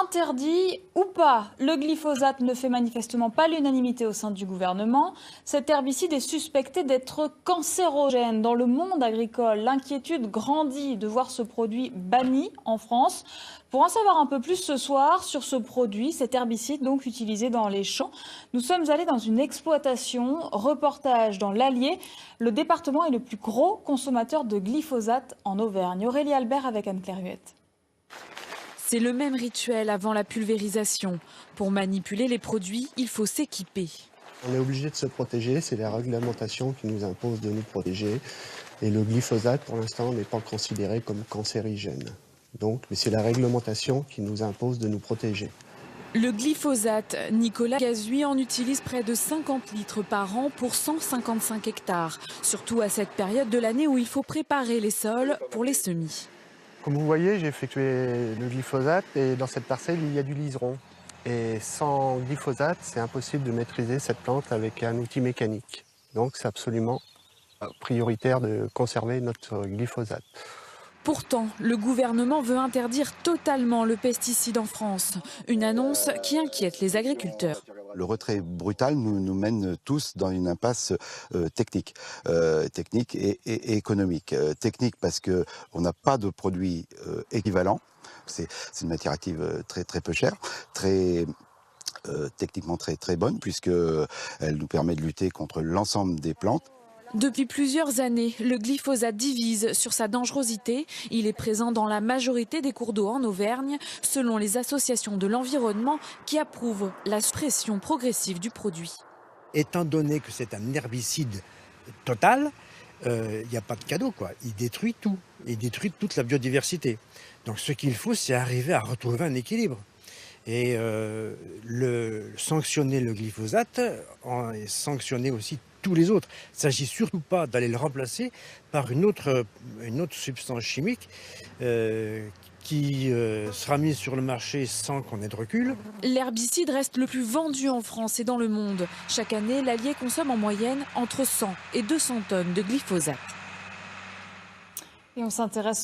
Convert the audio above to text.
Interdit ou pas, le glyphosate ne fait manifestement pas l'unanimité au sein du gouvernement. Cet herbicide est suspecté d'être cancérogène. Dans le monde agricole, l'inquiétude grandit de voir ce produit banni en France. Pour en savoir un peu plus ce soir sur ce produit, cet herbicide donc utilisé dans les champs, nous sommes allés dans une exploitation, reportage dans l'Allier. Le département est le plus gros consommateur de glyphosate en Auvergne. Aurélie Albert avec Anne-Claire Huette. C'est le même rituel avant la pulvérisation. Pour manipuler les produits, il faut s'équiper. On est obligé de se protéger, c'est la réglementation qui nous impose de nous protéger. Et le glyphosate, pour l'instant, n'est pas considéré comme cancérigène. Donc, c'est la réglementation qui nous impose de nous protéger. Le glyphosate, Nicolas Gazuy en utilise près de 50 litres par an pour 155 hectares. Surtout à cette période de l'année où il faut préparer les sols pour les semis. Comme vous voyez, j'ai effectué le glyphosate et dans cette parcelle, il y a du liseron. Et sans glyphosate, c'est impossible de maîtriser cette plante avec un outil mécanique. Donc c'est absolument prioritaire de conserver notre glyphosate. Pourtant, le gouvernement veut interdire totalement le pesticide en France. Une annonce qui inquiète les agriculteurs. Le retrait brutal nous mène tous dans une impasse technique et économique. Technique parce qu'on n'a pas de produit équivalent. C'est une matière active très peu chère, techniquement très bonne, puisqu'elle nous permet de lutter contre l'ensemble des plantes. Depuis plusieurs années, le glyphosate divise sur sa dangerosité. Il est présent dans la majorité des cours d'eau en Auvergne, selon les associations de l'environnement qui approuvent la suppression progressive du produit. Étant donné que c'est un herbicide total, il n'y a pas de cadeau, quoi. Il détruit tout, il détruit toute la biodiversité. Donc ce qu'il faut, c'est arriver à retrouver un équilibre. Et sanctionner le glyphosate, et sanctionner aussi tous les autres. Il ne s'agit surtout pas d'aller le remplacer par une autre substance chimique qui sera mise sur le marché sans qu'on ait de recul. L'herbicide reste le plus vendu en France et dans le monde. Chaque année, l'Allier consomme en moyenne entre 100 et 200 tonnes de glyphosate. Et on s'intéresse